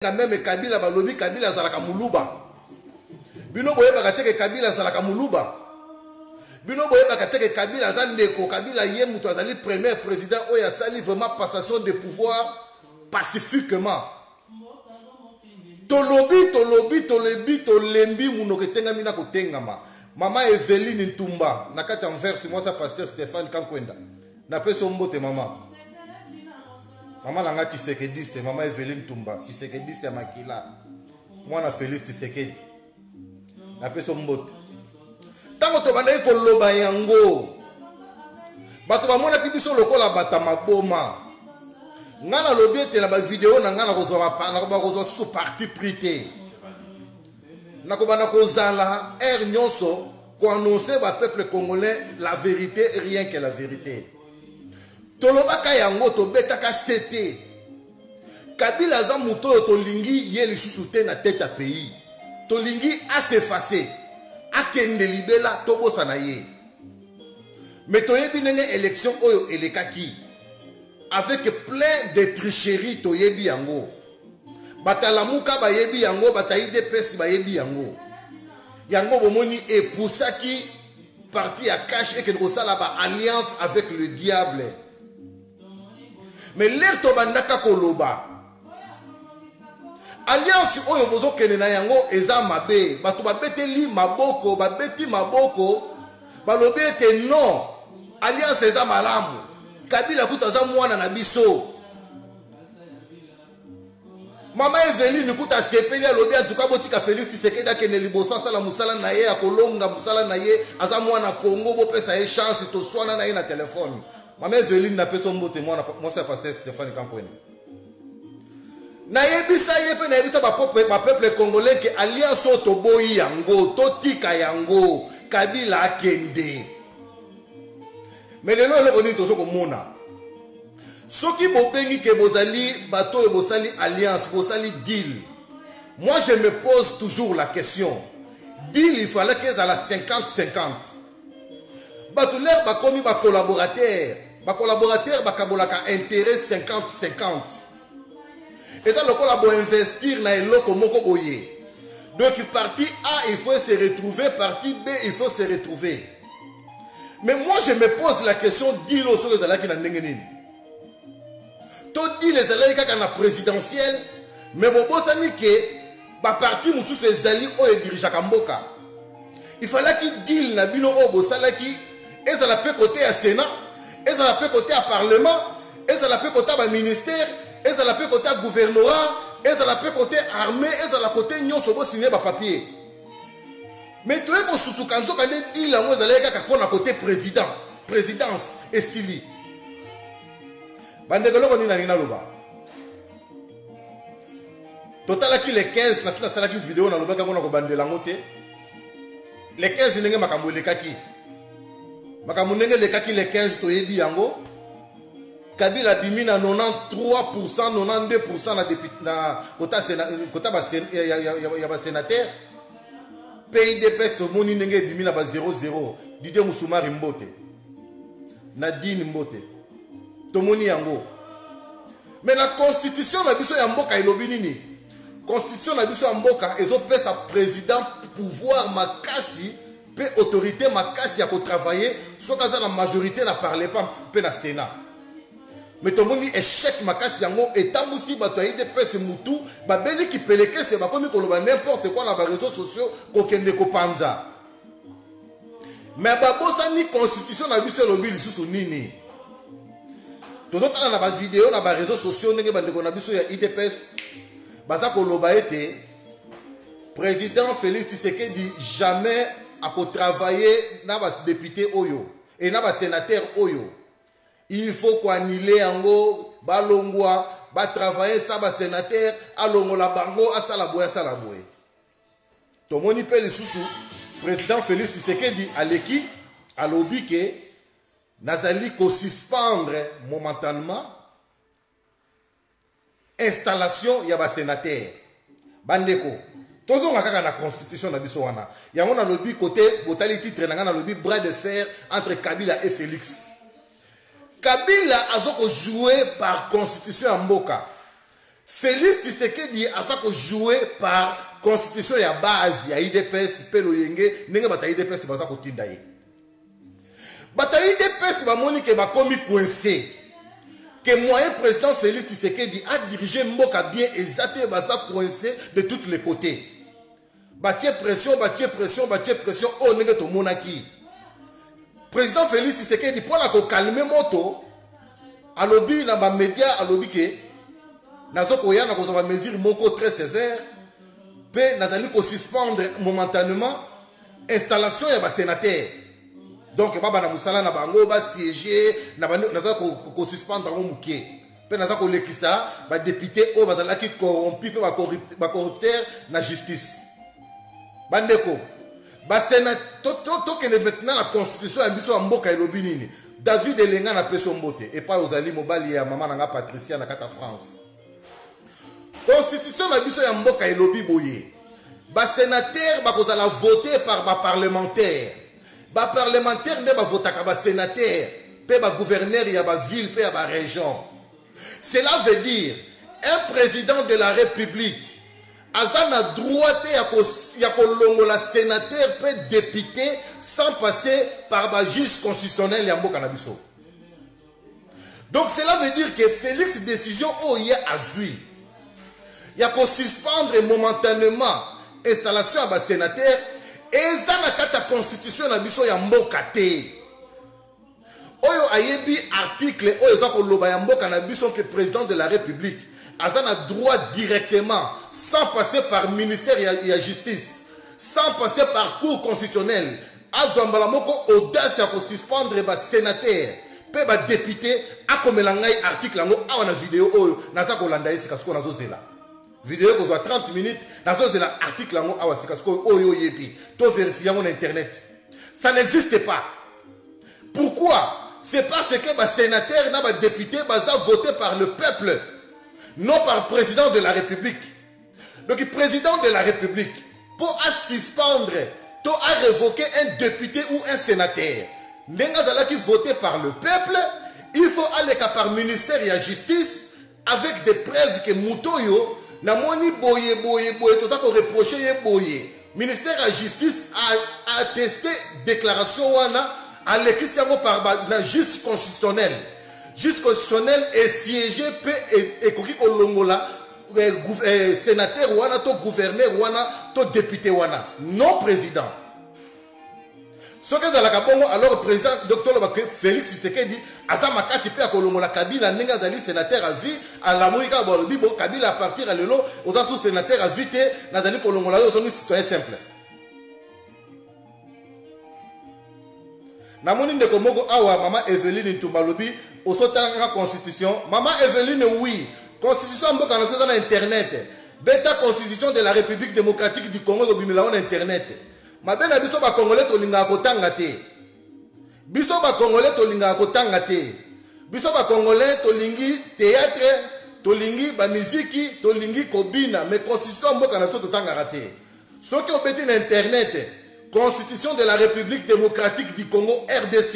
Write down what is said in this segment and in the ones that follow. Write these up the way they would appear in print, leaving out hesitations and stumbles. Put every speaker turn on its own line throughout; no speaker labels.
même Kabila balobi Kabila zalaka muluba. Bino boye bakateke Kabila zalaka muluba. Bino boye bakateke Kabila zandeko Kabila ye mutu azali premier président oyo asali vraiment passation de pouvoir pacifiquement. Tolobi tolembi munoke tenga mina kotengama. Mama Eveline Ntumba nakati envers moi sa pasteur Stéphane Kankwenda. Na peso mbote mama. Maman langa Tshisekediste, maman Eveline Tumba, Tshisekediste ya makila. Mwana Félix Tshisekedi. Na peso mbote. Tango to banda ko loba yango. Bato ba mona kibiso lokola bata maboma. Ngana lobi ete na ba vidéo na ngana kozwa na ba kozwa sous parti prité. Na ko bana kozala nyonso ko annoncer ba peuple congolais la vérité, rien que la vérité. Tolobaka yango to betaka sete Kabila za muto tolingi ye lisusu te na tête à pays tolingi a s'effacer akende libela tobosa na ye mais toyebi nenge élection oyo elekaki avec plein de tricheries toyebi yango batalamuka bayebi yango bataide pesi bayebi yango bomoni epusaki parti à cash et que nous la ba alliance avec le diable. Mais l'air to bandaka koloba alliance oyo bozo kene na yango eza mabe bato babeteli maboko babeti maboko balobi ete non alliance eza malamu Kabila kuta za mwana na biso mama Eveline kuta sepeli alobi atuka botika Félix Tshisekedi akene liboso sala musala na ye akolonga musala na ye aza mwana Congo bo pesa ye chance to swana na ye na telefone. Maman Eveline n'a pas son mot témoin, moi c'est pasteur Stéphane Kankwenda. Na yebisa yepe na yebisa ba peuple congolais que alliance otoboyi yango, totika yango, Kabila akende. Mais lelo lelo ni tozo komona. Soki bobengi ke bozali bato e bosali alliance, bosali deal. Moi je me pose toujours la question. Deal il fallait que ça la 50-50. Bato l'air ba komi ba collaborateur. Les collaborateurs ont intérêt 50-50. Et dans le collabo investir dans le moko boye. Donc partie A il faut se retrouver, partie B il faut se retrouver. Mais moi je me pose la question d'ilo sur les alaki na ndengeni. To dit les alaki kaka na présidentielle, mais bobo sani ke ba parti mutu se zali o e dirija kamboka. Il fallait qu'il deal na bino o bo salaki et ça la peut côté à Sénat. Et ça peut côté à Parlement, et ça peut côté à ministère, et ça peut côté à gouvernorat, et ça peut côté armée, et ça côté nyon sobo signé par papier. Mais tu es surtout quand tu as dit là, vous allez à côté président, présidence et Sili. Bandegolo on ina nina loba. Total qui les 15 na sala qui vidéo na loba quand on a bandela ngote. Les 15 ndenge makambo le kaki. Makamunenge le kaki le 15 to yebi yango Kabila bimi na 93% 92% na député na kota ba sénateur pays de peste moni nenge bimi na ba 00 Didier Musumari Mbote Nadine Mbote to moni yango. Mais la constitution na biso ya mboka elobi nini? Constitution na biso ya mboka ezo pesa président pouvoir makasi autorité makasi ya ko travailler soka za la majorité na parler pas pe na Sénat. Mais tout le monde échec makasi yango etambusi bato aide pese mutu ba beli ki peleke se ba komi koloba n'importe quoi na ba réseaux sociaux ko kende ko panza. Mais ba bosa ni constitution na biso lobi lisusu nini. Tozotala na ba vidéo na ba réseaux sociaux ndenge bande ko na biso ya IDPS baza ko loba ete président Félix Tshisekedi jamais à travailler dans les députés Oyo et dans les sénateurs Oyo. Il faut qu'on annule yango, balongwa, ba travailler ça ba sénateur, alongo la bango, asalaboye. Tomoni pe le sous président Félix Tshisekedi aleki alobi ke nazali ko suspendre momentanément installation ya ba sénateur. Bandeko Tozo ngaka na constitution na biso wana. Yango na lobby côté botali titre na na lobby bras de fer entre Kabila et Félix. Kabila a joué par constitution en Mboka. Félix Tshisekedi a ça que joué par constitution ya base ya IDPS pelo yenge ndenge bata IDPS baza ko tinda ye. Bata IDPS ba moni ke ba komi coincé. Que moyen président Félix Tshisekedi a dirigé Mboka bien exacté baza coincé de tous les côtés. Batie pression, oh ndenge to monaki. Président Félix Tshisekedi pour la ko calmer moto alobi na ba média alobi ke nazoko ya na ko za mesure moko très sévère pe nazali ko suspendre momentanément installation ya ba sénateur. Donc baba na musala na bango ba siéger na nazali ko suspendre ngo muke. Pe nazali ko lekisa ba député o bazala ki corrompu pe ba corrupteur na justice. Bandeko ba sénateur to que maintenant la constitution ya biso ya mboka elobi nini? David Elenga na peso mbote et pas ozali mobali ya maman nga Patricia na kata France. Constitution na biso ya mboka elobi boye. Ba sénateur ba kozala voter par ba parlementaire. Ba parlementaire nde ba votaka ba sénateur pe ba gouverneur ya ba ville pe ya ba région. Cela veut dire un président de la République azana droit ya kolongola sénateur pe député sans passer par ba juge constitutionnel ya mboka na biso. Donc cela veut dire que Félix décision oye azui. Il y a qu'on suspendre momentanément l'installation à sénateur et ça n'a qu'à constitution na biso ya mboka te. Oyo ayebi article oyo za ko loba ya mboka na biso que président de la République a droit directement sans passer par ministère ya justice, sans passer par cour constitutionnelle. Azambala moko audace ya ko suspendre ba sénateur pe ba député akomela ngai article ngo awa na vidéo oyo naza ko landa esika siko nazo zela. Vidéo ko 30 minutes nazo zela article ngo awa sika siko oyo yepi to vérifier mon internet. Ça n'existe pas. Pourquoi? C'est parce que ba sénateur na ba député baza voté par le peuple, non par le président de la République. Donc le président de la République pour suspendre, pour révoquer un député ou un sénateur, qui voté par le peuple, il faut aller par ministère de la justice avec des preuves que Moutoyo n'a moni boye tout ça qu'on reproche boye. Ministère de la justice a attesté déclaration wana à l'écriture par la justice constitutionnelle. Justice constitutionnelle est siégé et koki kolongola sénateur wana to gouverneur wana to député wana non président. Ce que dans la Kabongo alors le président docteur Félix Tshisekedi asa makasi pe kolongola Kabila ninga zali sénateur à vie à la moïka bolobi bon Kabila à partir à lelo oza sous sénateur à vie te nazali kolongola yo zoni citoyen simple. Namoni ndeko moko awa maman Evelyne Ntumbalobi osotanga constitution maman Evelyne oui constitution mboka na toza na internet beta constitution de la République démocratique du Congo obimela on internet mabena biso ba congolais to linga kotanga te biso ba congolais to linga kotanga te biso ba congolais to lingi théâtre to lingi ba musique to lingi kobina mais constitution mboka na to tanga raté soki obeti na internet Constitution de la République démocratique du Congo RDC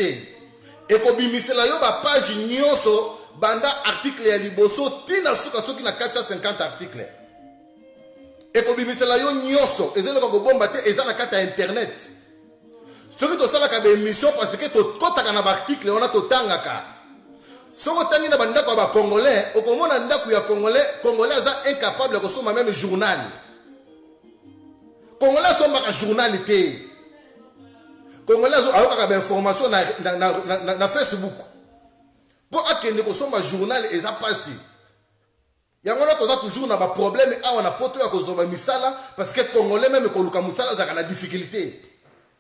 et kobimisela yo ba page nyonso banda article ya liboso tina suka soki na 450 articles et kobimisela yo nyonso ezelo ko bomba te eza na kata internet soki to sala ka ba émission parce que to kotaka na ba article on a to tangaka soko tangi na banda ko ba congolais okomona ndaku ya congolais za incapable ko soma même journal. Congolais sont pas journalité. Congolais ont des informations na Facebook. Pour akende ko soma journal et ça passe. Yangona toza toujours na ba problème a on a poto ya ko zoba misala parce que Congolais même ko luka misala za kana difficulté.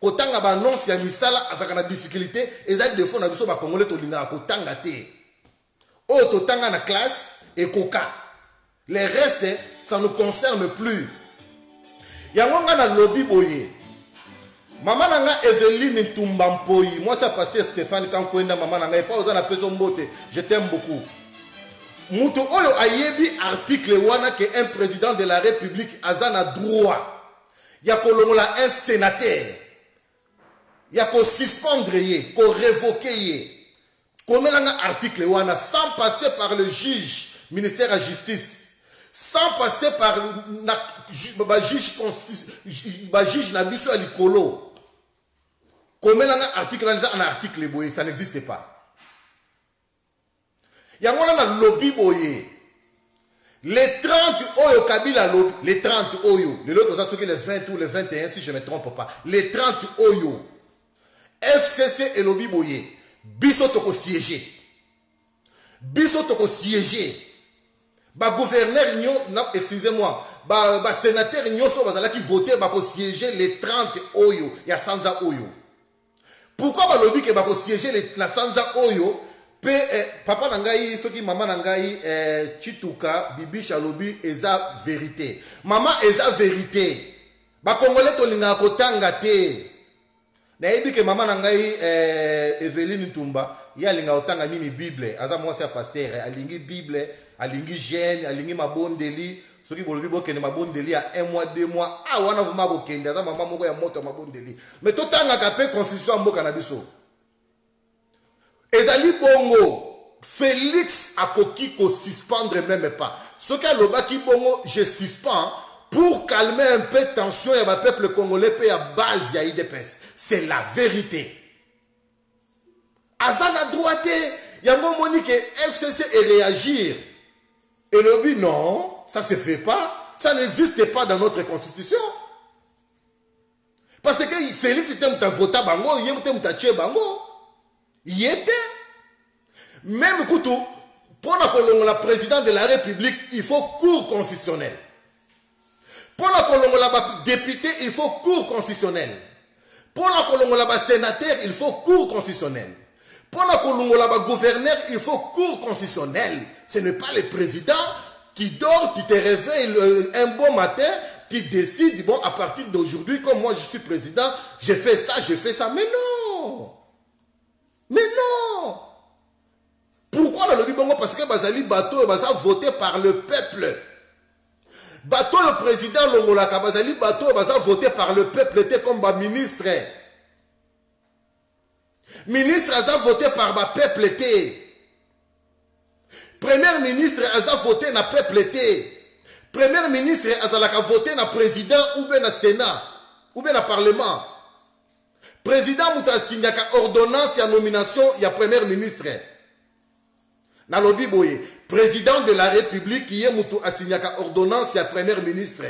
Ko tanga ba annonce ya misala za kana difficulté et ça des fois na biso ba Congolais to linga ko tanga te. O to tanga na classe et coca. Les restes ça ne concerne plus. Yangonga na lobby boye. Maman nanga Evelyne Ntumbampoyi. Moi ça pasteur Stéphane Kankwenda maman nanga et pas aux na peso mbote. Je t'aime beaucoup. Muto oyo ayebi article wana que un président de la République azana droit. Ya kolongola un sénateur. Ya ko suspendre ye, ko révoquer ye. Komelanga article wana sans passer par le juge ministère de la justice. sans passer par juge na biso ya likolo. Comme un article, un article boye, ça n'existe pas. Il y a un lobby boye. Les 30 Oyo Kabila lobby, les 30 Oyo, l'autre ça c'est les 20 ou les 21 si je ne me trompe pas. Les 30 Oyo, FCC et lobby boye, biso toko siéger. Biso toko siéger. Ba gouverneur excusez-moi, ba sénateur nyoso bazala qui voter ba ko siéger les 30 Oyo, ya Sanza Oyo. Pourquoi ba lobby que ba ko siéger la Sanza Oyo? Papa nangai, soki maman nangai, Chituka, Bibi Chalobi, eza vérité. Maman eza vérité. Ba Congolais to linga kotanga te. Na yebi ke maman nangai, Evelyne Ntumba, ya linga otanga mini Bible. Aza moi c'est pasteur, alingi Bible, alingi jeune, alingi mabondeli. Soki bolobi bokende mabondeli à 1 mois, 2 mois. Ah wana vuma bokende, aza maman moko ya moto mabondeli. Mais totanga kape constitution mboka na biso. Ezali bongo, Félix a koki ko suspendre même pas. Ce qu'à l'obaki bongo, je suspends pour calmer un peu tension et ma peuple congolais paye à base ya IDPS. C'est la vérité. Azana droite, yango moni que FCC et réagir. Et le but non, ça se fait pas, ça n'existe pas dans notre constitution. Parce que Félix était un vote bango, il était un tché bango. Il était. Même Koutou, pour la présidente de la République, il faut cours constitutionnel. Pour la député, il faut cours constitutionnel. Pour la sénateur, il faut cours constitutionnel. Pour la gouverneur, il faut cours constitutionnel. Ce n'est pas le président qui dort, qui te réveille un bon matin, qui décide, bon, à partir d'aujourd'hui, comme moi je suis président, je fais ça. Mais non! Mais non! Pourquoi dans le Bibongo? Parce que Bazali Bato est voté par le peuple. Bato, le président Longolaka, Bazali Bato est voté par le peuple, était comme ministre. Ministre a voté par le peuple. Premier ministre a voté par le peuple. Premier ministre a voté par le président ou bien le Sénat ou bien le Parlement. Président Mouta signaka ordonnance ya nomination ya premier ministre. Na lobi boye, président de la République qui est Moutou signaka ordonnance ya premier ministre.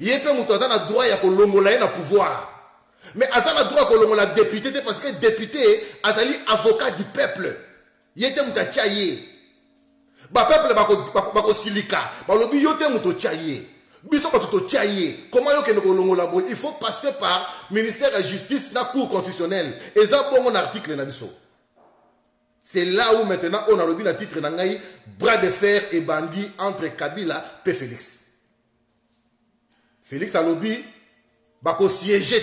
Yé pe Moutou azana droit ya kolongola na pouvoir. Mais azana droit kolongola député parce que député azali avocat du peuple. Yé te Mouta tchaye. Ba peuple bako silika, ba lobi yote Moutou tchaye. Comment il faut passer par ministère de la justice dans la cour constitutionnelle. Et ça, bon, article c'est là où maintenant on a revu le titre bras de fer et bandit entre Kabila et Félix. Félix a lobby, bako siégé.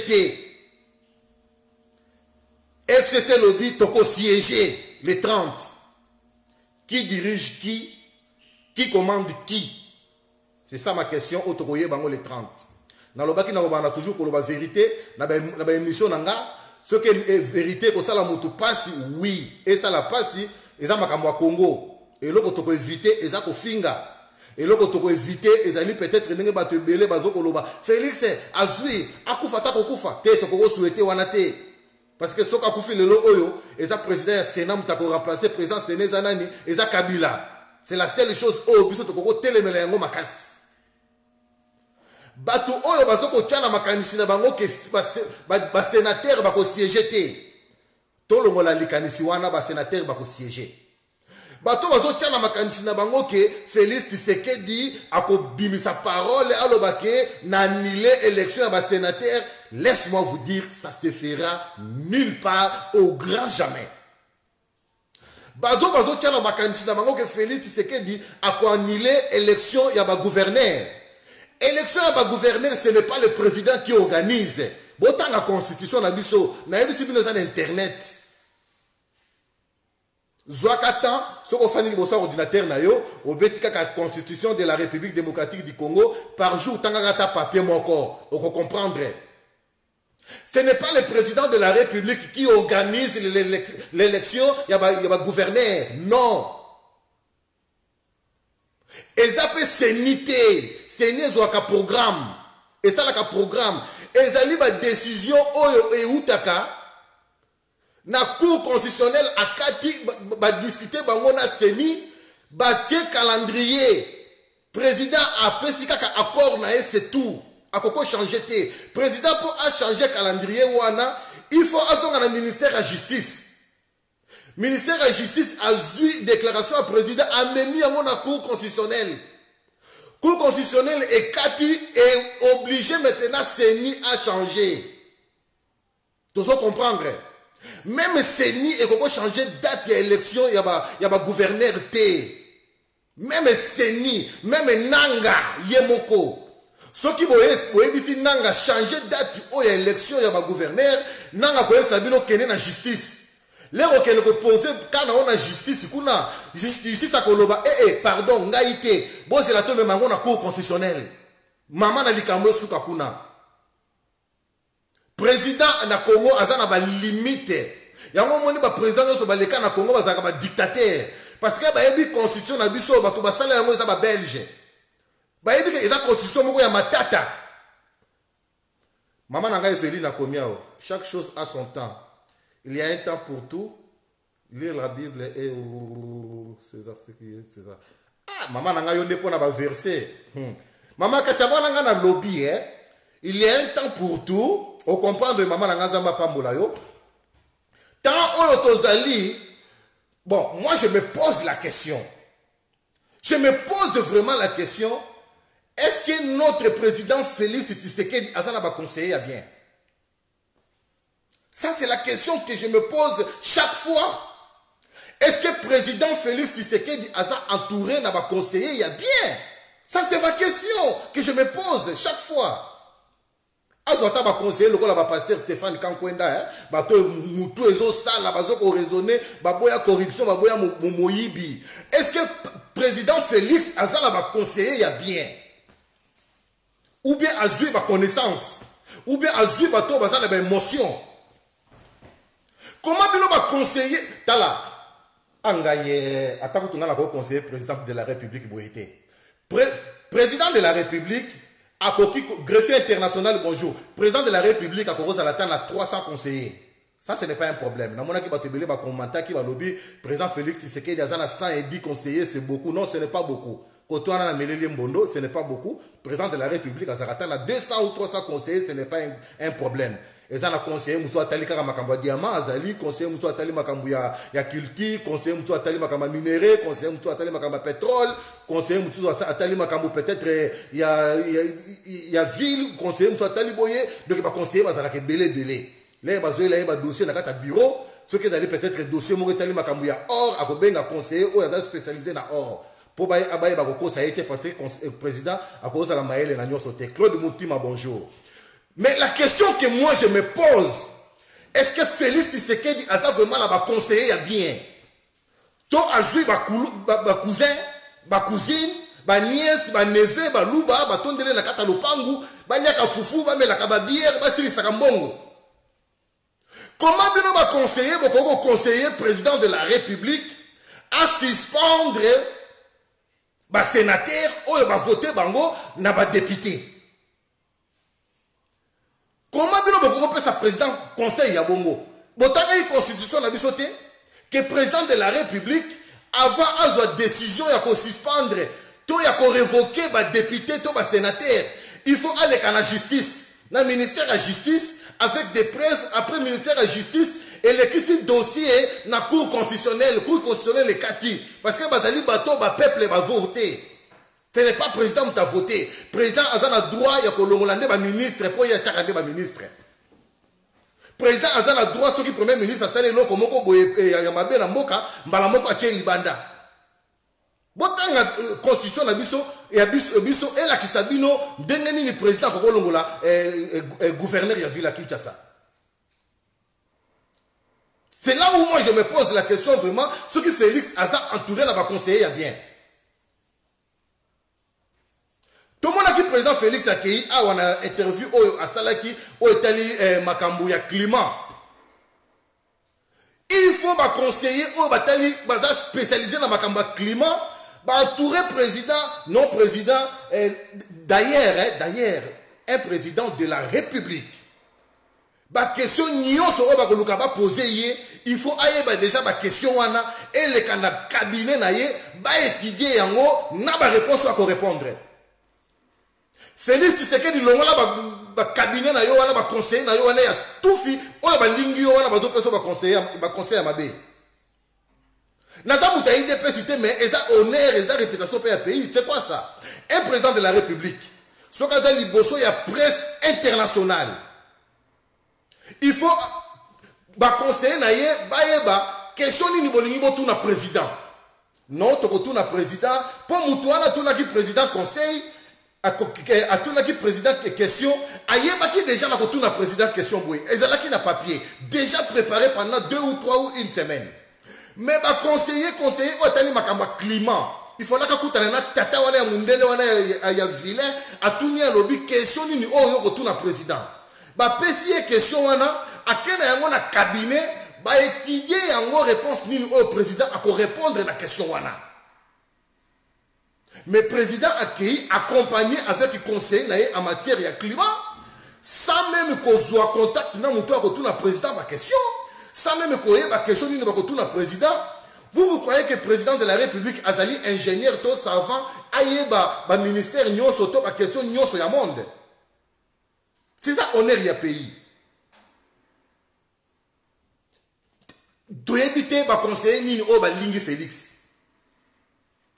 FCC lobby, toko siégé les 30. Qui dirige qui? Qui commande qui? C'est ça ma question, Otokoye Bango les 30. Dans le baki, on a toujours la vérité, dans l'émission, ce qui est vérité, que ça la moto passe, oui, et ça la passe, et ça m'a Congo. Et là, on éviter, et ça ko finga. Et là, on éviter, et ça peut-être, n'est pas te belé, Félix, Azui, Akufata Kokufa, te, Toko souhaité, Wanate. Parce que ce qu'a Koufi le Oyo, et ça président Sénat, Mutako remplacé, président Séné Zanani, et ça Kabila. C'est la seule chose, oh, biso Toko téléméléango makas. Bato oyo bazoko tchana makanisi na bango ke ba sénateur bako siéger te. Tolongo la likanisi wana ba sénateur bako siéger. Bato bazo tchana makanisi na bango ke Félix Tshisekedi ako bimisa parole alobake na annuler élection ya ba sénateur. Laisse-moi vous dire, ça se fera nulle part, au grand jamais. Bazo tchana makanisi na bango ke Félix Tshisekedi ako annuler élection ya ba gouverneur. Élection à gouverneur, ce n'est pas le président qui organise. Autant la constitution, la biso, na yebisi bino zan internet. Zouakatan, ce qu'on fait niveau ordinateur na yo, au betika la constitution de la République démocratique du Congo, par jour, tangata papier mon corps, on comprendre. Ce n'est pas le président de la République qui organise l'élection, il y a gouverneur, non. eza pe senité seni ezwaka programme esalaka programme ezali badécision oyo eutaka na cour constitutionnelle akati badiscute bango na seni batie calendrier président apesi kaka accord na ye c'est tout akoko changer te président po a changer calendrier wana il faut azonga na ministère ya justice. Ministère de la Justice a eu déclaration à président amemi yango na cour constitutionnelle. Cour constitutionnelle et Kati est obligé maintenant Seni à changer. Tu dois comprendre. Même Seni est comment changer date de l'élection, il y a gouverneur T. Même Seni, même Nanga, Yemoko. Ceux qui voient Nanga changer date de l'élection, il y a gouverneur, Nanga peut être kene na justice. Les requêtes que poser quand on a justice, kuna justice à Koloba, pardon, ngaïté, bon c'est la tombe mango na cour constitutionnelle. Maman na likambo suka kuna. Président na Congo azana ba limite. Yango moni ba président so ba leka na Congo bazaka ba dictateur. Parce que ba yebi constitution na biso ba to ba sala yango za ba belge. Ba yebi ke eza constitution moko ya matata. Maman na ngai Zeli na komiao. Chaque chose a son temps. Il y a un temps pour tout. Lire la Bible et César, ce qui est César. Ah, maman n'a pas pour un verset. Maman, qu'est-ce que ça va lobby, hein? Il y a un temps pour tout. On comprend de maman n'a pas moulayo. Tant autozali. Bon, moi je me pose la question. Je me pose vraiment la question. Est-ce que notre président Félix Tshisekedi Azana va conseiller à bien? Ça, c'est la question que je me pose chaque fois. Est-ce que le président Félix Tshisekedi a entouré, n'a pas conseillé, il y a bien? Ça, c'est ma question que je me pose chaque fois. Azota va conseiller le pasteur Stéphane Kankwenda, bato mutu ezo sala, bazo ko raisonner, baboya corruption, baboya moyibi. Est-ce que le président Félix Azala va conseiller, il y a bien? Ou bien Azui va connaissance? Ou bien Azui va to bazala ba émotion? Comment Bilo va conseiller Tala Angaye, attends que tu as conseiller président de la République Boyete. Président de la République, à Koki, greffier international, bonjour. Président de la République, à Koros Alatan, a 300 conseillers. Ça, ce n'est pas un problème. Dans mon qui va te belé, va commenter, qui va lobby, président Félix Tshisekedi, il y a 110 conseillers, c'est beaucoup. Non, ce n'est pas beaucoup. Quand on a Mélélé Mbondo, ce n'est pas beaucoup. Président de la République, à Zaratan, a 200 ou 300 conseillers, ce n'est pas un problème. Et ça, on a conseillé Mousso Atali Karamakamba Diamant, Azali, conseiller Mousso Atali Makambu ya Kilti, conseiller Mousso Atali Makamba Minéré, conseiller Mousso Atali Makamba Pétrole, conseiller Mousso Atali Makambu peut-être il y a ville, conseiller Mousso Atali Boye, donc il va conseiller Bazalake Belé. Là, il va un dossier dans le bureau, ceux qui allaient peut-être dossier Mouretali Makambu ya or, à Kobenga conseiller, ou à spécialisé dans or. Pour Baye Abaye Bakoko, ça a été parce que le président a causé la maïle et la nuit sauté. Claude Moutima, bonjour. Mais la question que moi je me pose, est-ce que Félix Tshisekedi a vraiment la conseiller bien? To azui ba cousin, ba cousine, ba nièce, ba neveu, ba luba, ba tondele na kata lopangu, ba liaka fufu, ba melaka ba bière, ba sili sakambongo. Comment bino ba conseiller, boko conseiller président de la République à suspendre ba sénateur ou ba voter bango na ba député? Comment bien on sa président conseil à Bongo? Botanga une constitution na bisoté que président de la République avant à décision il faut suspendre, tout il faut révoquer ba député, tout ba sénateur. Il faut aller à la justice, dans le ministère de la justice avec des preuves après le ministère de la justice et les dossier na cour constitutionnelle les kati parce que bazali bato ba peuple va voter. Ce n'est pas président qui a voté. Président a droit de ministre pour y a ministre. Président a droit de premier ministre a le comme Yamabe na Moka, Mbalamoko a Libanda. Botanga constitution na biso et biso et la Kisabino dengeni le président ko longola gouverneur ya ville à Kinshasa. C'est là où moi je me pose la question vraiment ce que Félix a entouré la conseiller bien. Tout le monde qui président Félix Akei a une interview à Salaki au Italie Makambu ya climat. Il faut conseiller au Batali spécialisé dans Makambu climat, entouré président, non président, d'ailleurs, un président de la République. Ba question nyonso o ba koluka ba poser yé, il faut ayer déjà ba question wana et le cabinet na yé ba étudier yango na ba réponse à ko répondre. Félix Tshisekedi longola ba cabinet na yo wana ba conseiller na yo wana ya tout fi o ba lingi yo wana ba zo peso ba conseiller mabe. Naza muta IDP cité mais eza honneur eza réputation pour un pays, c'est quoi ça? Un président de la République. Sokaza liboso ya presse internationale. Il faut conseiller naye ba question ni bolingi botu na président. Non to botu na président pour mutuana tu na ki président conseil a tu na ki président question ayeba ki déjà na botu na président question boy. Ezala ki na papier déjà préparé pendant 2 ou 3 ou une semaine. Mais ba conseiller o tani makamba climat. Il faut là ka kutana na tata wana ya mundele wana ya vilain atuni ya lobby question ni o yo botu na président. Ba pesier question wana akena yango na cabinet ba étudier yango réponse nini au président à répondre na question wana. Mais président accueilli accompagné avec conseiller naé en matière de climat sans même qu'on soit contact na muto ko tuna président ba question sans même ko ba question nini ba ko tuna président. Vous croyez que le président de la République azali ingénieur to savant ayeba ba ministère nyonso to ba question nyonso ya monde. C'est ça, honneur ya pays. Tu éviter ba conseiller nini o ba lingi Félix.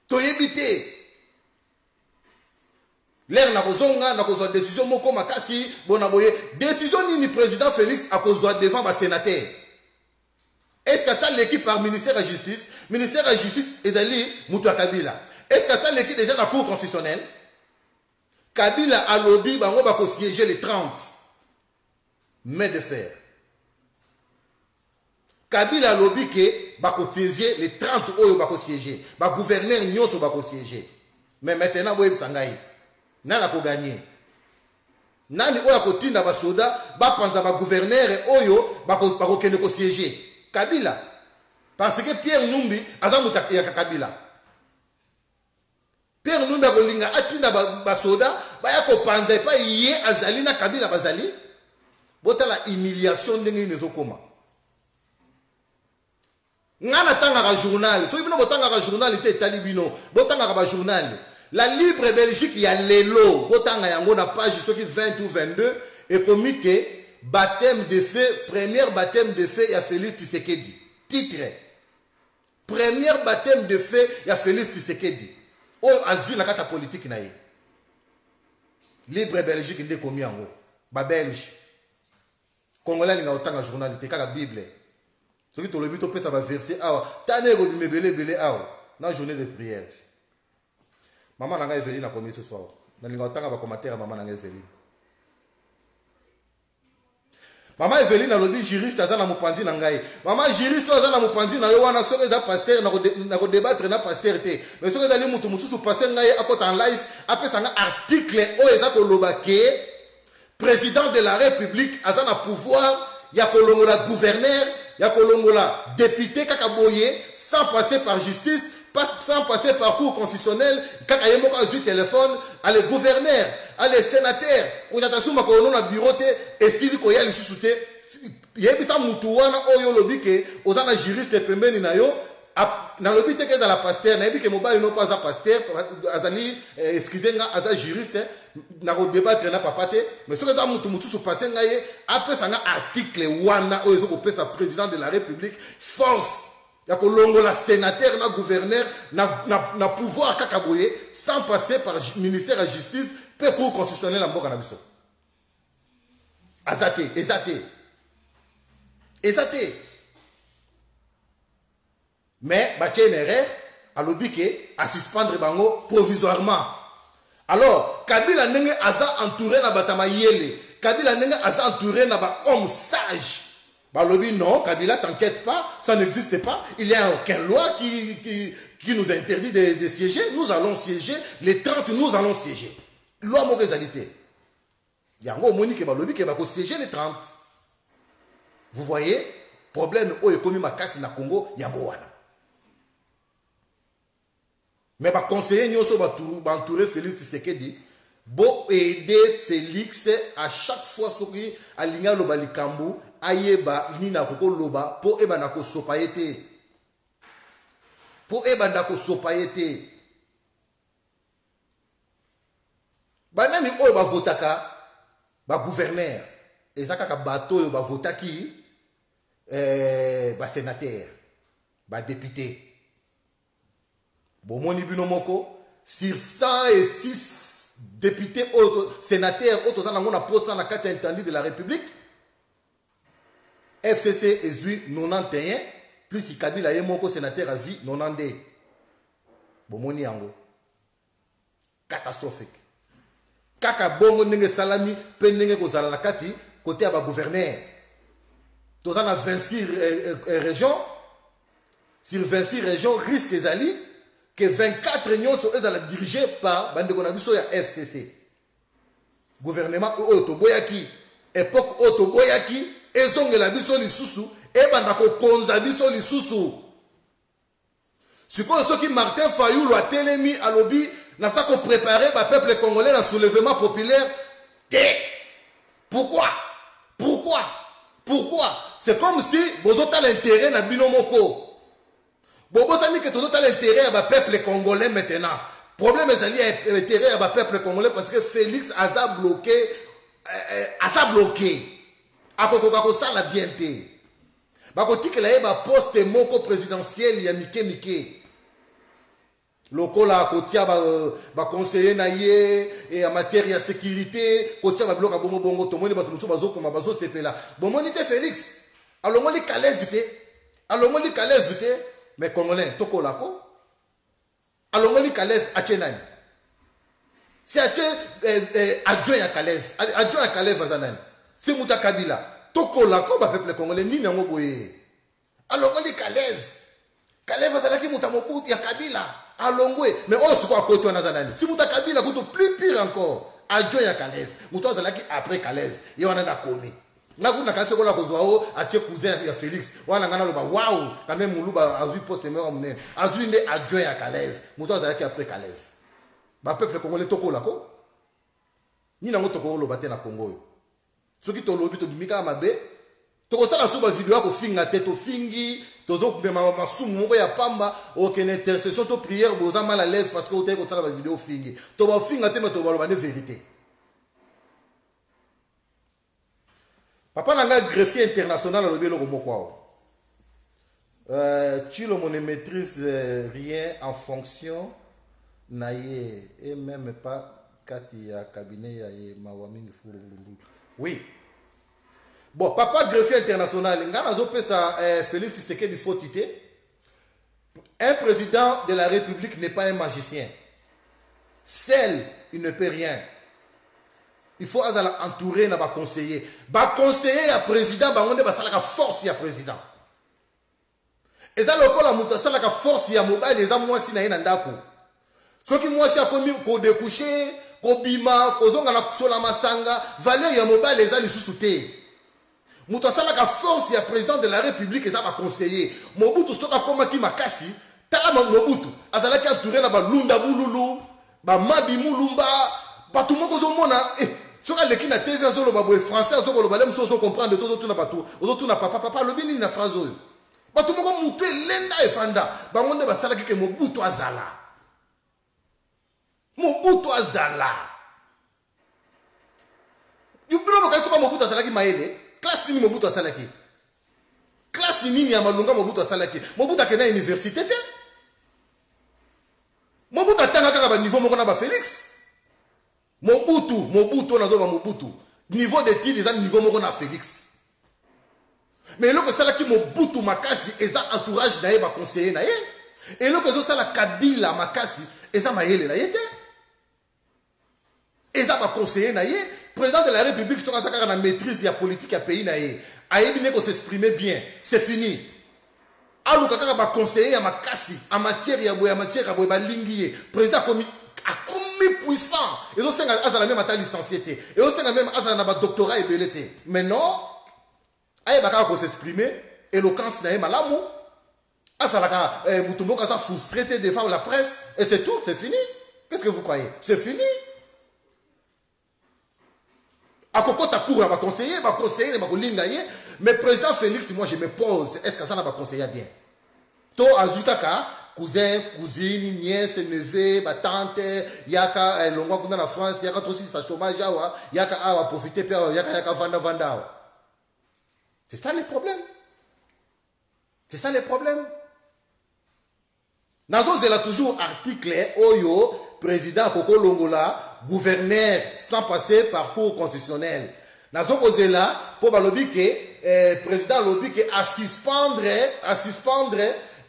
Tu éviter. L'air na kozonga na kozwa décision moko makasi bona boye décision nini président Félix a kozwa devant ba sénateur. Est-ce que ça l'équipe par ministère de la justice? Ministère de la justice ezali mutu Kabila. Est-ce que ça l'équipe déjà dans la cour constitutionnelle? Kabila a lobby bango ba ko siéger les 30 mai de fer. Kabila a lobby que ba ko siéger les 30 oyo ba ko siéger. Ba gouverneur nyonso ba ko siéger. Mais maintenant boye sangai. Nana ko gagner. Nani oya ko tinda ba soda ba panza ba gouverneur oyo ba ko kende ko siéger. Kabila. Parce que Pierre Numbi azamuta ya Kabila. Pierre Numbi akolinga atinda ba soda ba ya ko panza pa yé azali na Kabila bazali. Bota la humiliation ndenge nezokoma. Ngana tanga ka journal, so ibino botanga ka journal ite talibino, botanga ka journal. La Libre Belgique ya lelo, botanga yango na page soki 20 ou 22 et commis que baptême de feu, première baptême de feu ya Félix Tshisekedi. Titre. Première baptême de feu ya Félix Tshisekedi. O azui na kata politique na ye. Libre Belgique ndé commis yango. Ba Belge. Congolais linga otanga journalité kaka Bible. Ce qui te le but au ça va verser awa. Tane go bimebele bele awa. Dans journée de prière. Maman nanga Eveline a commis ce soir. Na linga otanga ba commentaire maman nanga Eveline. Maman Eveline a lobby juriste azana mopanzi na ngai. Maman juriste azana mopanzi na yo wana soki eza pasteur na ko débattre na pasteur te. Mais soki ezali mutu mususu passer ngai akota en live apesa nga article o eza ko lobake président de la République azana pouvoir ya kolongola gouverneur ya kolongola député kaka boye sans passer par justice, sans passer par cour constitutionnelle kaka yemoko azu téléphone à le gouverneur, à le sénateur ko tata suma ko na bureau te esili ko ya lisusu te yebisa mutu wana oyo lobi ke ozana juriste pembeni na yo na lobi te ke za la pasteur na yebi ke mobali no pas za pasteur azali excusez nga aza juriste na ko débattre na papa te mais soki za mutu mutu passer nga ye apesa nga article wana oyo zo ko pesa président de la République force ya ko longola sénateur na gouverneur na pouvoir kaka boye sans passer par ministère de la justice pe cour constitutionnelle na mboka na biso azate mais batie une erreur à l'obike à suspendre bango provisoirement. Alors Kabila ndenge aza entouré na batama yele, Kabila ndenge aza entouré na ba homme sage. Ba lobi non, Kabila t'inquiète pas, ça n'existe pas, il n'y a aucune loi qui nous interdit de siéger, nous allons siéger, les 30 nous allons siéger. Loi moralité. Yango monique ba lobi ke ba ko siéger les 30. Vous voyez, problème o ekomi makasi na Congo yango wana. Mais ba conseiller nyonso ba entourer Félix Tshisekedi bo aider Félix à chaque fois soki alinga loba likambu ayeba nina koko loba po eba na ko sopayete po eba na ko sopayete ba nani oyo ba votaka ba gouverneur ezaka ka bato oyo ba votaki ba sénateur ba député bomoni bino moko sur 106 députés sénateurs autres en a poste na carte intendue de la République FCC ezui 91 plus Kabila ye moko sénateur à vie 92 bomoni yango catastrophique kaka bongo ndenge salami pe ndenge kozala na kati côté ya ba gouverneur tozana 26 régions sur 26 régions risque ezali que 24 nyonso ezala dirigé par bandeko na biso ya FCC gouvernement oyo toboyaki époque oyo toboyaki ezongela biso lisusu ebanda kokonza biso lisusu sikoyo soki Martin Fayulu atelemi alobi nasa kopréparer ba peuple congolais na soulèvement populaire pourquoi c'est comme si bozota l'intérêt na bino moko Bobo sani que tout l'intérêt à peuple congolais maintenant. Problème est l'intérêt à peuple congolais parce que Félix a bloqué. A Kokoko ça la bienté. Bakoti que la poste moko présidentiel ya Mike. Lokola kotia ba conseiller na ye et en matière de sécurité, kotia ba bloc a bongo bongo tomoni ba tumutu bazo koma bazo sepela. Bomoni te Félix. Alongo li Calais vite. Mais Congolais, toko lako. Alongoli Kalev Achenan. Si Ache adjoint à Kalev, adjoint à Kalev Azanan. Si Mouta Kabila, toko lako, ba peuple congolais, ni nango boye. Alongoli Kalev. Kalev Azanaki Mouta Mobutu ya Kabila. Alongwe. Mais on se croit à Nazanani. Si Mouta Kabila, plus pire encore. Adjoint à Kalev. Mouta Azanaki après Kalev. Il y en a commis. Na kuna kati ko la kozwao atie cousin ya Félix wana ngana loba waouh quand même muluba azui poste meilleur mne azui nde adjoint ya Kalev muto azalaki après Kalev ba peuple congolais toko lako ni nango toko loba te na Congo yo soki to lobi to bimika mabe toko sala suba vidéo ko finga te to fingi tozo mema masumu moko ya pamba aucune intercession to prière boza mal à l'aise parce que ote ko sala ba vidéo fingi to ba finga te mais to ba loba ne vérité. Papa n'a greffier international à l'objet le Chilo ne maîtrise rien en fonction naie et même pas quand il y a cabinet ya mawaming oui bon papa greffier international ngana zo pesa Félix Tshisekedi du fautité un président de la République n'est pas un magicien seul il ne peut rien. Il faut entourer na ba conseiller. Ba conseiller à président ba ngonde ba sala ka force ya président. Eza lokola muta sala ka force ya mobile eza mwasi na yena ndako. Soki mwasi akomi ko découcher, ko bima, ko zonga na sola masanga, valeur ya mobile eza lisusu te. Muta sala ka force ya président de la République eza ba conseiller. Mobutu soka koma ki makasi, tala Mobutu azala ki entourer na ba lunda bululu, ba mabi mulumba, ba tout moko zo mona soka leki na TV azolo ba boy français azolo ba lem so comprendre tout tout na bato ozo na papa le bini na phrase oyo bato moko mutu lenda efanda bangonde basala ke Mobutu azala yubilo mo kaito Mobutu azala ki maele classe ni Mobutu azala ki classe ni ya malunga Mobutu azala ki Mobutu akena université te Mobutu atanga kaka ba niveau moko na ba Félix Mobutu on a donné Mobutu niveau d'études ils ont niveau moko na Félix mais le que ça là qui Mobutu makasi eza entourage na ye ba conseiller na ye et le que ça là Kabila makasi eza mayele na yete eza ba conseiller na ye président de la République soka saka na maîtrise ya politique ya pays na ye ayebi ne ko s'exprimer bien c'est fini aluka kaka ba conseiller ya makasi en matière ya boya ba lingi président comme puissant et donc c'est à la même à licencié et aussi même à la doctorat et belleté mais non aïe baka ko s'exprimer éloquence na malamu Azalaka, Mutumbo Kaza frustré de défendre la presse. Et c'est tout, c'est fini. Qu'est-ce que vous croyez? C'est fini. À Koko Takour, va conseiller, mais président Félix, moi je me pose, est-ce que ça va conseiller bien? To Azukaka, cousin, cousine, nièce, neveu, ma tante, yaka, longwa kuna na France, yaka aussi sa chômage, yaka va profiter, yaka vanda. C'est ça le problème. C'est ça le problème. Nazo zela toujours article Oyo, président Koko Longola, gouverneur sans passer par cours constitutionnel. Nazo zela pour balobi que président lobi que à suspendre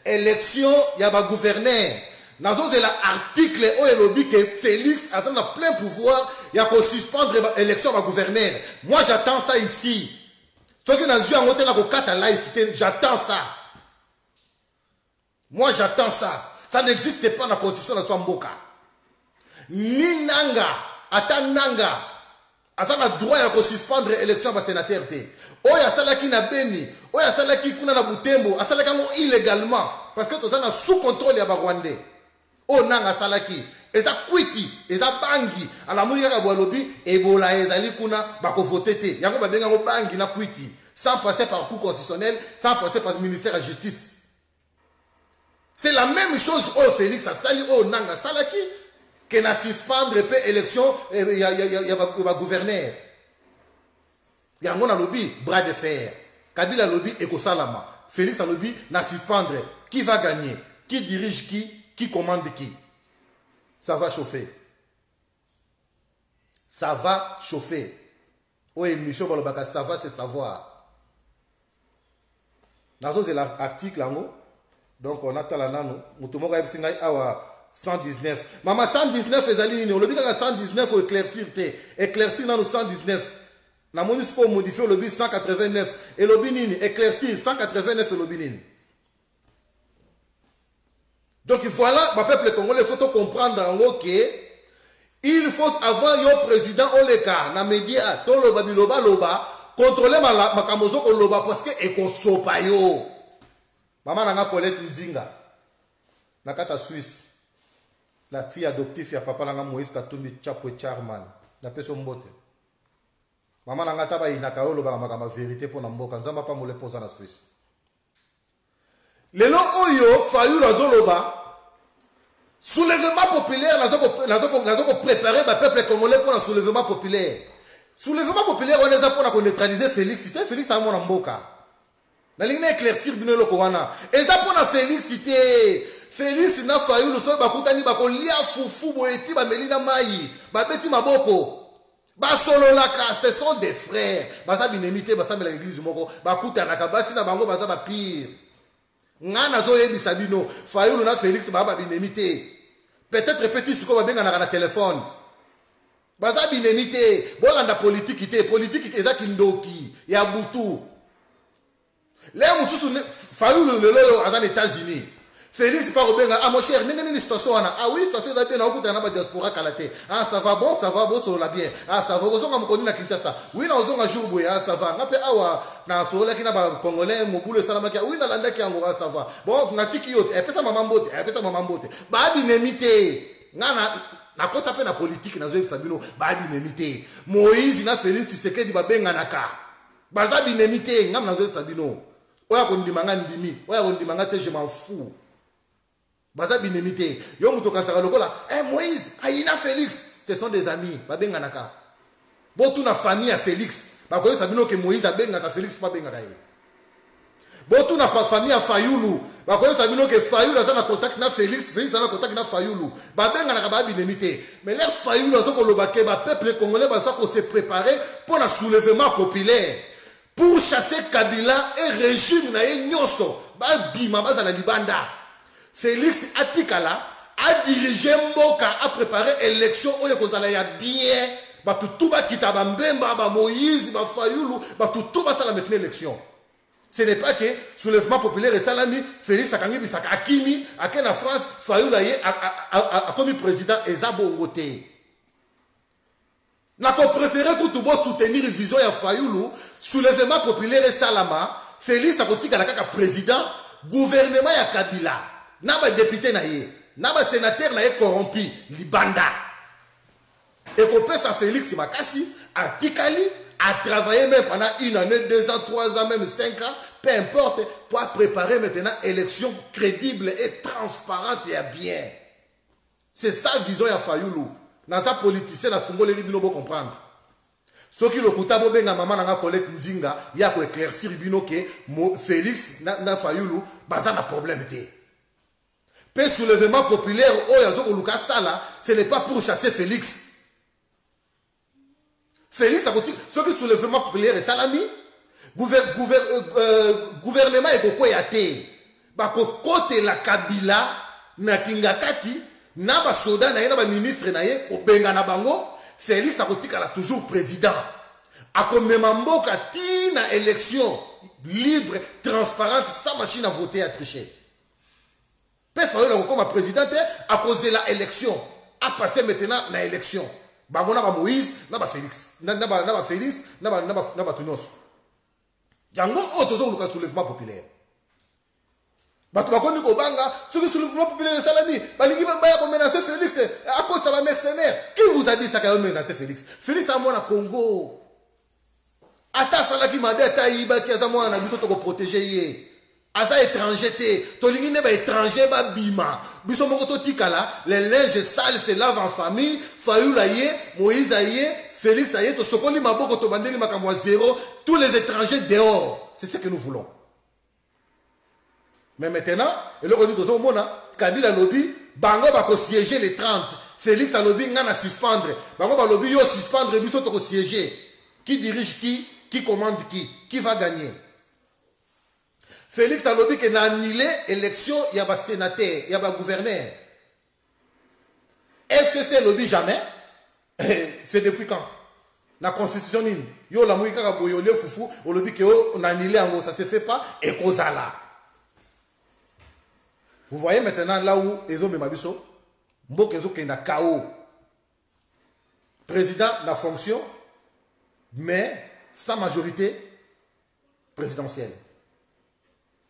élection yaba gouverneur. Nazo zela article Oyo lobi que Félix a plein pouvoir ya ko suspendre élection yaba gouverneur. Moi j'attends ça ici. Toi qui n'a joué en hôtel ko kata life, j'attends ça. Moi, j'attends ça. Ça n'existe pas dans la constitution de Swamboka. Ni Nanga, ata Nanga, asa na droit de suspendre l'élection de sénateur. Oya salaki na Beni, oya salaki kuna na Butembo, asalaki illégalement. Parce que tout ça sous contrôle ya Rwandais. O Nanga salaki. Eza kwiti, eza bangi. Ala mouya ka bwalobi, ebola ezali kuna bako voter te. Yango babenga ngo bangi na kwiti. Sans passer par cour constitutionnel, sans passer par le ministère de la justice. C'est la même chose au Félix a sali au Nanga Salaki que n'a suspendre l'élection il y a gouverneur. Il y a un lobby bras de fer. Kabila lobby Eko Salama. Félix a lobby n'a suspendre. Qui va gagner? Qui dirige qui commande qui? Ça va chauffer. Ça va chauffer. Oui, Michel Balobaka, ça va se savoir. Dans l'article en haut. Donc on attend la nano. Mutumoka Epsingai awa 119. Maman 119 ezali ni. On le dit que 119 faut éclaircir te. Éclaircir dans le 119. Na monisco modifier le but 189. Et le binini éclaircir 189 et le binini. Donc voilà, ma peuple congolais, il faut comprendre en haut que il faut avoir un président Oleka na média to loba biloba loba contrôler ma kamozo ko loba parce que eko sopa yo. Maman nanga Colette Nzinga, nakata Suisse, la fille adoptive ya papa nanga Moïse Katumbi Chapwe Charman, na peso mbote. Maman nanga taba inaka yo loba ma vérité pour na mboka, nzamba pa mole posa na Suisse. Lelo oyo fayu la zoloba, soulèvement populaire nazoko préparer ba peuple congolais pour un soulèvement populaire. Soulèvement populaire on est là pour neutraliser Félix, c'était Félix à mon mboka. Na ligne éclaircir bino loko wana. Eza pona Félix cité. Félix na fayu lo so bakutani bakolia fufu boeti ba melina mai. Ba beti maboko. Ba solo laka, ce sont des frères. Basa binemité basa mela l'église moko. Bakutana ka basi na bango basa ba pire. Ngana zo yebi sabino. Fayu lo na Félix ba binemité. Peut-être petit suko ba benga na téléphone. Basa binemité. Bolanda politique ité, politique eza kindoki ya butu. Les gens Fayou le aux États-Unis. Félix par Obenga, ah mon cher, n'est-ce pas situation ah oui, situation est bien, on a un diaspora calaté. Ah ça va bon, sur la bien. Ah ça va, on a connu la Kinshasa. Oui, on a un jour, ah ça va. N'appelle awa, na sola qui n'a pas congolais, mobile salamakia. Oui, dans l'anda qui a un ça va. Bon, na tiki yote, et peut-être maman bote, et peut-être maman bote. Babi nemité. Nana, na kota pe na politique na zoe stabilo, babi nemité. Moïse na Félix Tshisekedi babenga naka. Bazabi nemité, ngam na zoe stabilo. Oya kondimanga ndimi, oya kondimanga te je m'en fous. Baza binemité. Yo muto kantaka lokola, Moïse, aïna Félix, ce sont des amis, babenga naka. Botu na famille à Félix, bakoyo sabino que Moïse a benga ka Félix pas benga kaye. Botu na famille à Fayoulou, bakoyo sabino que Fayoulou a na contact na Félix, Félix a na contact na Fayoulou. Babenga naka ba binemité. Mais les Fayoulou a ko lobake ba peuple congolais baza ko se préparer pour un soulèvement populaire. Pour chasser Kabila et régime na nyoso ba bima baza na libanda. Félix Atikala a dirigé Mboka, a préparé l'élection oyo kozala ya bien ba tutuba kitaba mbemba ba Moïse ba Fayoulou ba tutuba sala maintenant élection. Ce n'est pas que soulèvement populaire et salami Félix akangi bisaka akimi aken na France Fayoulou a commis président ezabongote. N'a pas préféré tout le monde soutenir vision ya Fayoulou, soulèvement populaire et Salama, Félix a dit qu'il a président, gouvernement ya Kabila na ba député na ye na ba sénateur na ye corrompu libanda et qu'on peut ça Félix Makassi a Tikali a travaillé même pendant 1 année, 2 ans, 3 ans, même 5 ans, peu importe, pour préparer maintenant élection crédible et transparente et à bien. C'est ça vision ya Fayoulou. Dans sa politicien na fungo les libino bo comprendre. Ce qui le kuta bo benga maman na Colette Nzinga, ya ko éclaircir bino que Félix na Fayoulou baza na problème té. Pe soulèvement populaire o ya zo ko luka sala, ce n'est pas pour chasser Félix. Félix a continué. Ce qui soulèvement populaire est salami. Gouvernement est quoi yate. Bako kote la Kabila na Kingakati na ba soda na ye na ba ministre na ye obenga na bango. Félix a continué toujours président. A comme mboka ti na élection libre, transparente, sans machine à voter à tricher. Pe Fayoulou comme président à cause de la élection. A passé maintenant na élection. Bango na ba Moïse, na ba Félix, na ba Félix, na ba Tunos. Yango otozo luka soulèvement populaire. Bato bakoni ko banga, ce que soulèvement populaire salami, balingi ba ya ko menacer Félix à cause de ba mercenaire. Qui vous a dit ça quand menacer Félix? Félix a mona Congo. Ata salaki mabe ata iba ki azamona na biso to ko protéger ye. Aza étranger te, tolingi ne ba étranger ba bima. Biso moko to tikala, les linges sales se lavent en famille, Fayoulou aye, Moïse aye, Félix aye, to sokoli maboko to bandeli makamwa zéro, tous les étrangers dehors. C'est ce que nous voulons. Mais maintenant, et le redi tozo mona, Kabila lobby, bango ba ko siéger les 30. Félix a lobby ngana suspendre. Bango ba lobby yo suspendre biso to ko siéger. Qui dirige qui commande qui va gagner? Félix a lobby que n'a annulé l'élection, il y a un sénateur, il y a un gouverneur. FCC lobby jamais. C'est depuis quand? La constitution, yo la mouika ka boyole foufou, au lobby que on a annulé en gros, ça se fait pas, et causa là. Vous voyez maintenant là où Ezo Memabiso, Mbok Ezo qui est dans KO. Président la fonction, mais sans majorité présidentielle.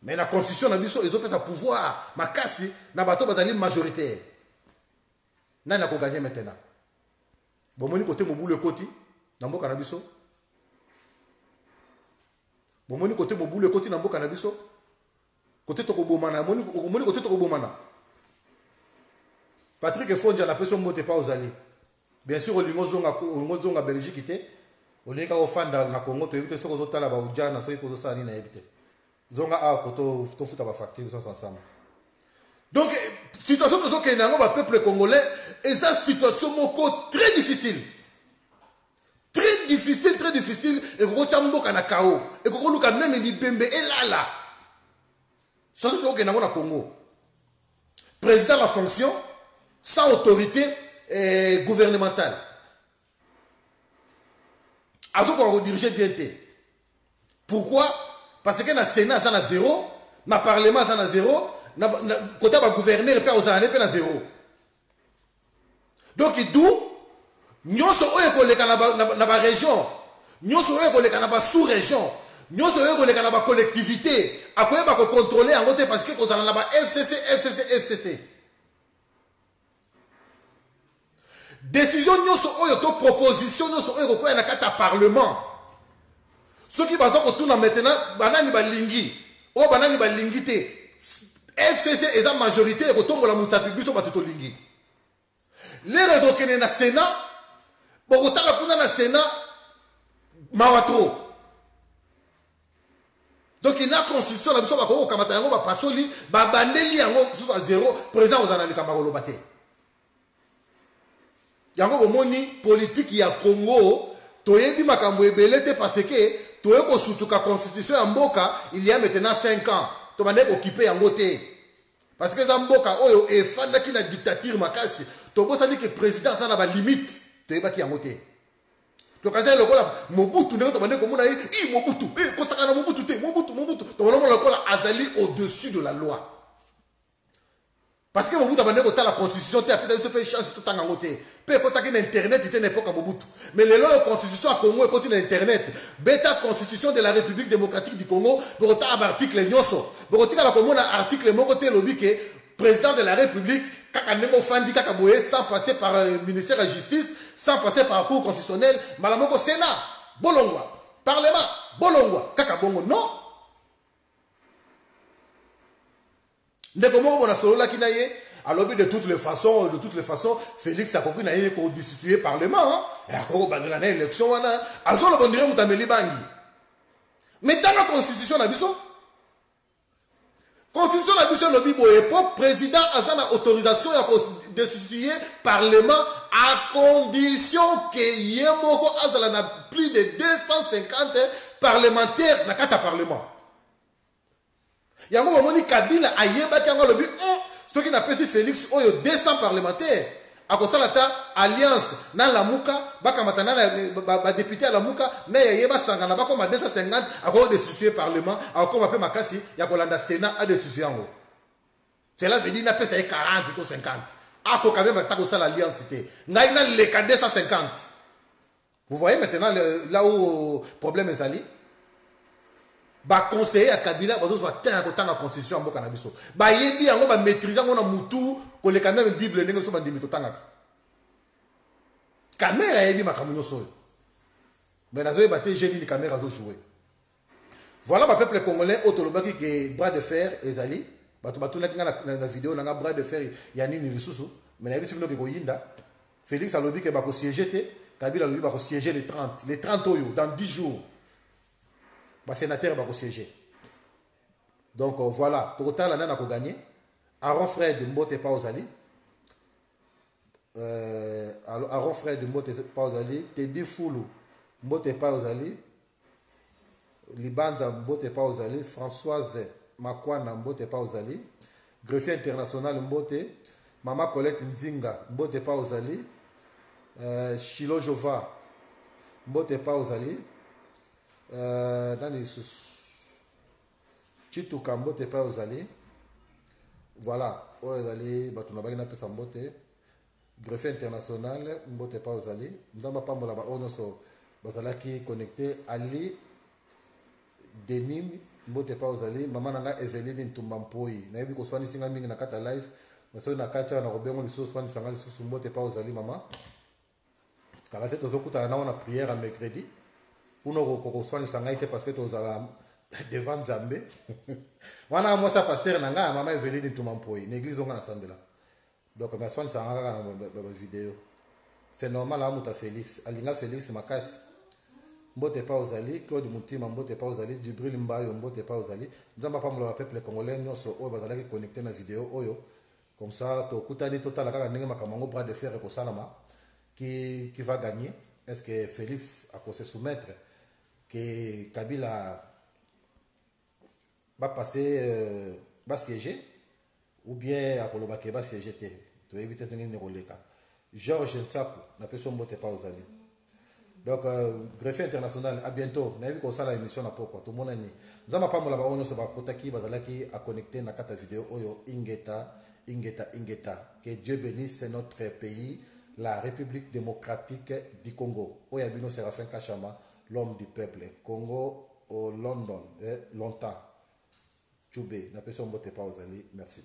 Mais la constitution, ils ont sa pouvoir. Ma casse, na bateau batali majoritaire. N'a pas gagné maintenant. Bon, mon côté, mon boule côté, dans mon canabiso. Bon, mon côté, mon boule côté, dans mon canabiso. Côté toko bomana, mon côté toko bomana. Patrick Fondia, la personne monte pas aux alliés. Bien sûr, au Lingozonga Belgique était. Au Linga au fan dans la Congo, tu évites ce que vous avez là-bas, ou déjà, na soy pour ça, ni na éviter. Zonga a koto futa ba facture ça ensemble. Donc situation que zoke na peuple congolais et ça situation moko très difficile. Très difficile et ko chamboka na kao et ko luka même ni bembe et là. Ça c'est donc na Congo. Président la fonction sans autorité gouvernementale. Azo ko diriger bien. Pourquoi? Parce que le Sénat, ça a 0, le Parlement, ça a 0, le côté du gouverneur, il y a 0. Donc, d'où, nous sommes dans la région, nous sommes dans la sous-région, nous sommes dans la collectivité, à quoi on va contrôler en côté parce que nous sommes dans la FCC. Décision, nous sommes dans la proposition, nous sommes dans le Parlement. Ceux qui basent autour maintenant, banani balingi, oh banani balingi te, FCC est la majorité et autour de la moustache biso batuto lingi. Les redokene na Sénat, bokota la kuna na Sénat, mawatro. Donc il y a constitution la biso bakoko kamata yango ba pasoli, ba bandeli yango sous à 0, président aux analyses kamagolo bate. Yango bomoni politique ya Congo, toyebi makambo ebelete parce que tu es sous la constitution en Mboka, il y a maintenant 5 ans. Tu vas occupé en côté. Parce que Mboka, et fan qui la dictature, makasi. Tu vas dire que le président a la limite. Tu es pas qui en côté. Tu vas dire que Mobutu, tu vas dire que Mobutu, tu vas dire que Azali au-dessus de la loi. parce que Mobutu a demandé la constitution, tu as peut-être chance tout en côté. Peut quand tu as internet, tu n'es pas comme Mobutu. Mais les lois constitution à Congo et quand tu as internet, bêta constitution de la République démocratique du Congo, pour autant article nyoso. Pour autant la Congo a article mon côté lobby que président de la République kaka nemo fandi kaka boye sans passer par ministère de la justice, sans passer par cour constitutionnelle, malamoko Sénat, bolongwa, parlement, bolongwa, kaka bongo non. Alors, de toutes les façons, Félix a compris qu'il faut destituer le Parlement. Et à quoi on a l'élection, à ce moment là on a mis bangi. Mais dans la constitution, la constitution, le président a autorisation de destituer le Parlement à condition qu'il y ait plus de 250 parlementaires dans le Parlement. Yango momoni Kabila ayeba kango lobi ce qui n'appelle Félix oyo 200 parlementaires à cause de la alliance na lamuka bakamata na ba député à lamuka mais yeba sangana ba comme 250 à cause de destituer parlement à comme appelle makasi ya kolanda sénat à destituer yango cela veut dire na pesa 40 ou 50 à ko quand même ta ko ça l'alliance c'était ngai na le 250 vous voyez maintenant là où problème est allé. Ba conseiller à Kabila ba dozo atteindre autant la constitution en boka na biso ba yebi yango ba maîtriser ngo na mutu ko le quand même bible ndenge so ba ndimi totanga caméra yebi makamunyo so mais nazo ba te génie ni caméra zo jouer voilà ba peuple congolais otolobaki que bras de fer ezali bato batuna kinga na vidéo na bras de fer ya nini lisusu mais na yebi sibino ko yinda Félix alobi que ba ko siéger te Kabila alobi ba ko siéger les 30 oyo dans 10 jours. Les sénateurs vont siéger. Donc voilà, total on a gagné. Aaron Fred Mbote pas aux alliés. Aaron Fred Mbote pas aux alliés. Teddy Foulou Mbote pas aux alliés. Libanza Mbote pas aux alliés. Françoise Makwana Mbote pas aux alliés. Greffier international Mbote. Mama Colette Nzinga Mbote pas aux alliés. Chilo Jova Mbote pas aux alliés. Chituka Mbote pas aux alliés. Voilà, aux alliés, Batunabagi n'a pas sa Mbote. Greffier international, Mbote pas aux alliés. Nous n'avons pas mon là-bas, on so Bazalaki connecté. Ali Denim, Mbote pas aux alliés. Maman Nanga Eveline Ntumbampoyi. N'a vu qu'on soit ici na kata live. Mais sur na kata na robengo les sauces, soit sanga les sauces Mbote pas aux alliés, maman. Quand la tête aux okuta na on a prière à mercredi. Pour nous soigner sangaïté parce que tu as devant Zambé. Voilà, moi, ça pasteur nanga, maman est venue de tout mon pays. L'église, on a assemblé là. Donc, je soigne sangaïté dans ma vidéo. C'est normal, là, Mouta Félix. Alina Félix, ma casse. Mbote pas aux alliés. Claude Moutima, Mbote pas aux alliés. Djibril Mbayo, Mbote pas aux alliés. Nous n'avons pas le peuple congolais, nous sommes connectés dans la vidéo. Comme ça, tu as écouté total la bras de fer et Salama qui va gagner. Est-ce que Félix a se soumettre? Que Kabila va passer, va siéger, ou bien à va siéger, tu vas éviter de venir Georges Ntsakou, la personne ne pas aux alliés. Donc, greffier international, à bientôt. Nous avons vu ça la émission à pourquoi tout le monde a dit. Nous avons pas mal à connecter dans la vidéo. Ingeta. Que Dieu bénisse notre pays, la République démocratique du Congo. Oyabino Séraphin Kachama. L'homme du peuple, Congo au London, longtemps. Tchoubé, n'a pas son mot pas aux alliés. Merci.